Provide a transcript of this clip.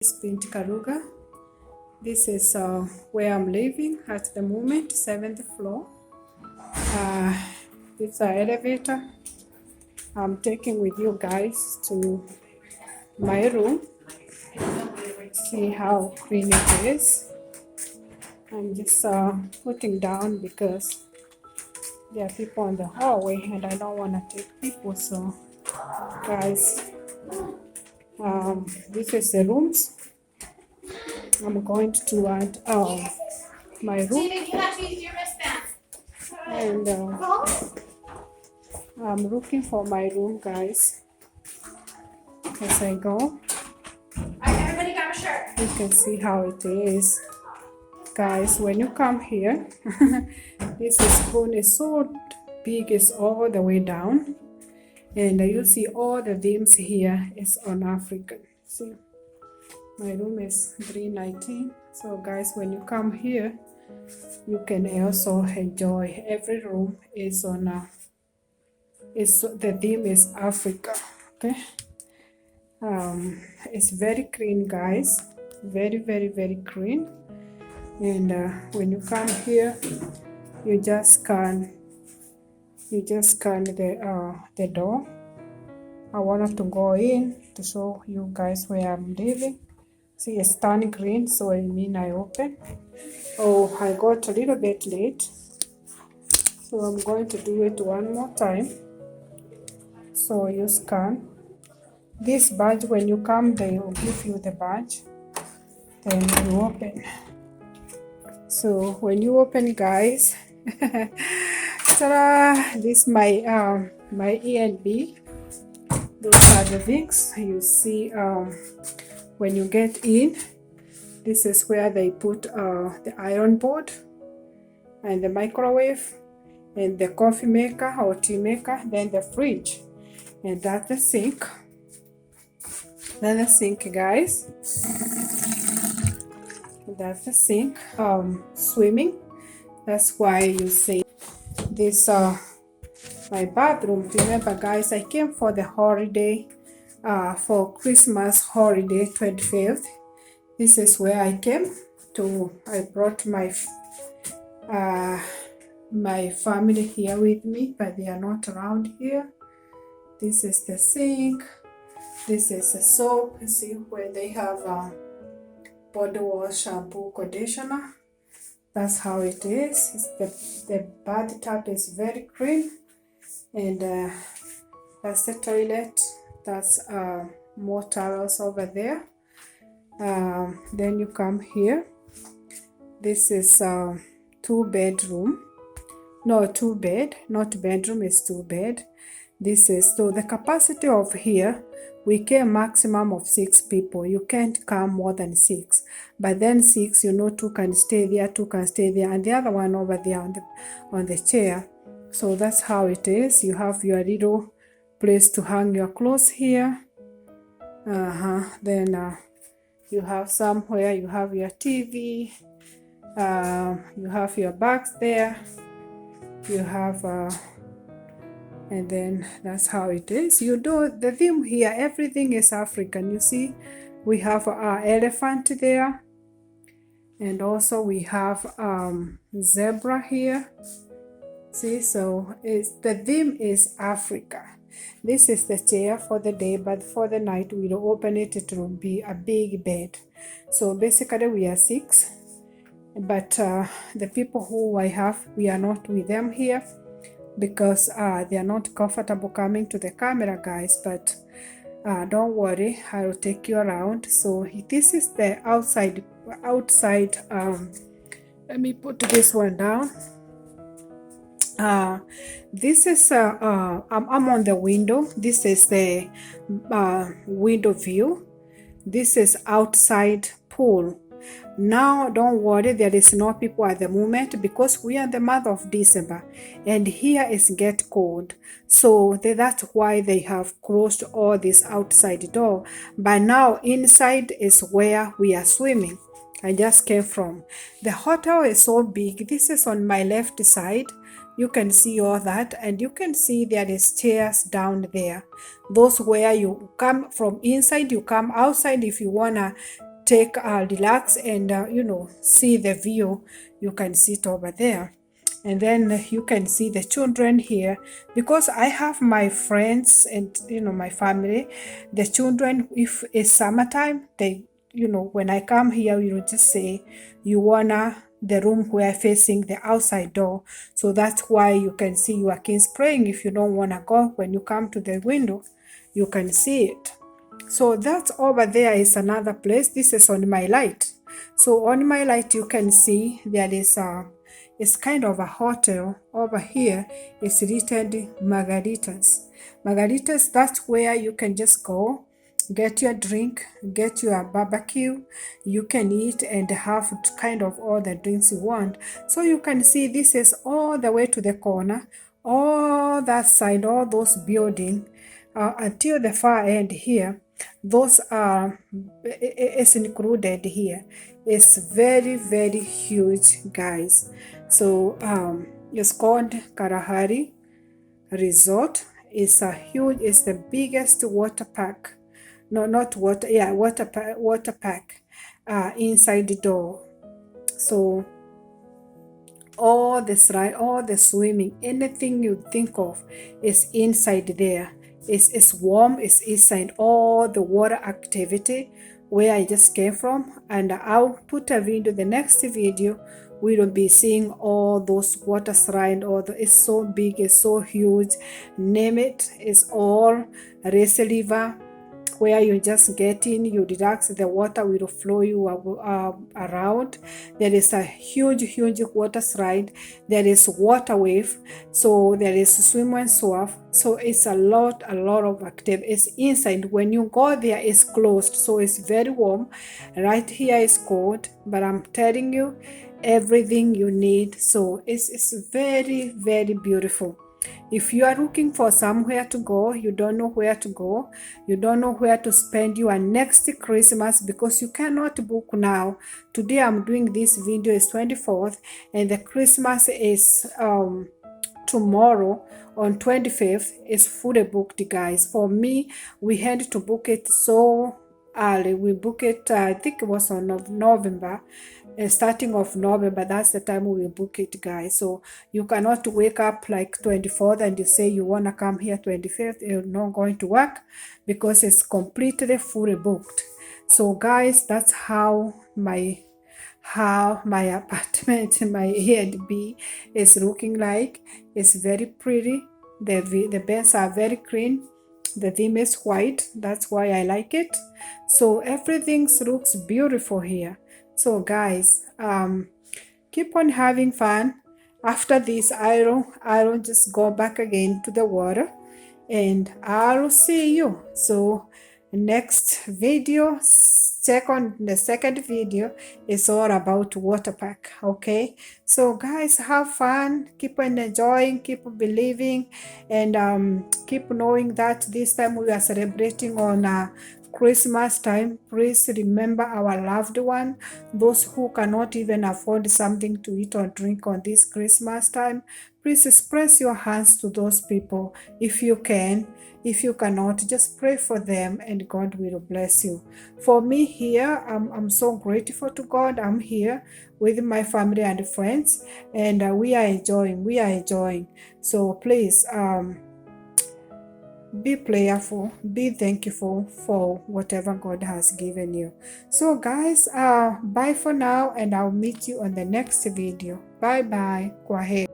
This is Binti Karuga. This is where I'm living at the moment, 7th floor. It's an elevator. I'm taking with you guys to my room. See how clean it is. I'm just putting down because there are people on the hallway and I don't want to take people. So, guys, this is the rooms. I'm going to add my room, and I'm looking for my room, guys. As I go, Everybody got a shirt. you can see how it is, guys. When you come here, this spoon is so big, it's all the way down, and you see all the themes here is on African. See, my room is 319. So, guys, when you come here, you can also enjoy. Every room is on the theme is Africa. Okay. It's very clean, guys. Very, very, very clean. And when you come here, you just scan the door. I wanted to go in to show you guys where I'm living. See, it's turning green, so I mean I open. Oh, I got a little bit late, so I'm going to do it one more time. So you scan this badge. When you come, they will give you the badge, then you open. So when you open, guys, ta-da! This is my E&B. Those are the things you see when you get in. This is where they put the iron board and the microwave and the coffee maker or tea maker, then the fridge, and that's the sink. Then the sink, guys. That's the sink. Swimming. That's why you see this my bathroom. Remember, guys, I came for the holiday, for Christmas holiday, 25th. This is where I came to. I brought my my family here with me, but they are not around here. This is the sink. This is the soap. You see where they have body wash, shampoo, conditioner. That's how it is. The bathtub is very clean, and that's the toilet. That's more towels over there. Then you come here. This is two bedroom. No, two bed, not bedroom, is two bed. This is, so the capacity of here, we came maximum of 6 people. You can't come more than 6. But then 6, you know, 2 can stay there, 2 can stay there, and the other one over there on the chair. So that's how it is. You have your little place to hang your clothes here. Then you have somewhere, you have your TV. You have your bags there. You have and then that's how it is. You do the theme here, everything is African. You see, we have our elephant there, and also we have zebra here. See, so the theme is Africa. This is the chair for the day, but for the night we'll open it. It will be a big bed. So basically we are 6, but the people who I have, we are not with them here because they are not comfortable coming to the camera, guys. But don't worry, I will take you around. So this is the outside. Let me put this one down. This is I'm on the window. This is the window view. This is outside pool. Now don't worry, there is no people at the moment because we are in the month of December and here is get cold. So that's why they have closed all this outside door. But now inside is where we are swimming. I just came from. The hotel is so big. This is on my left side. You can see all that, and you can see there is chairs down there. Those where you come from inside, you come outside if you wanna take relax and see the view. You can sit over there, and then you can see the children here, because I have my friends and my family. The children, if it's summertime, they when I come here, just say you wanna the room where facing the outside door, so that's why you can see your kids praying. If you don't want to go, when you come to the window, you can see it. So that over there is another place. This is on my light. So on my light, you can see there is it's kind of a hotel over here. It's written Margaritas. Margaritas, that's where you can just go, get your drink, get your barbecue. You can eat and have kind of all the drinks you want. So you can see this is all the way to the corner, all that side, all those buildings, until the far end here. Those are is included here. It's very, very huge, guys. So it's called Kalahari Resort. It's a huge, it's the biggest water park. No, not water, yeah, water park inside the door. So all the slide, all the swimming, anything you think of is inside there. It's warm, it's inside all the water activity where I just came from. And I'll put a video, the next video, we will be seeing all those water slide. It's so big, it's so huge. Name it, it's all Race River, where you just get in, you relax, the water will flow you around. There is a huge water slide. There is water wave. So there is swim and surf. So it's a lot of activity. It's inside. When you go there, it's closed. So it's very warm. Right here is cold, but I'm telling you, everything you need. So it's very, very beautiful. If you are looking for somewhere to go, you don't know where to go, you don't know where to spend your next Christmas, because you cannot book now. Today I'm doing this video is 24th, and the Christmas is tomorrow on 25th. Is fully booked, guys. For me, we had to book it so early. We book it, I think it was on November. Starting of November, that's the time we will book it, guys. So you cannot wake up like 24th and you say you want to come here 25th. It's not going to work, because it's completely fully booked. So guys, that's how my apartment, my Airbnb is looking like. It's very pretty. The beds are very clean. The theme is white. That's why I like it. So everything looks beautiful here. So guys, keep on having fun. After this, I'll just go back again to the water, and I'll see you. So next video, check on the second video, is all about Waterpark. Okay, so guys, have fun, keep on enjoying, keep believing, and keep knowing that this time we are celebrating on Christmas time. Please remember our loved one, those who cannot even afford something to eat or drink on this Christmas time. Please express your hands to those people if you can. If you cannot, just pray for them and God will bless you. For me here, I'm so grateful to God. I'm here with my family and friends, and we are enjoying. So please, be prayerful, be thankful for whatever God has given you. So guys, bye for now, and I'll meet you on the next video. Bye bye. Kwahe.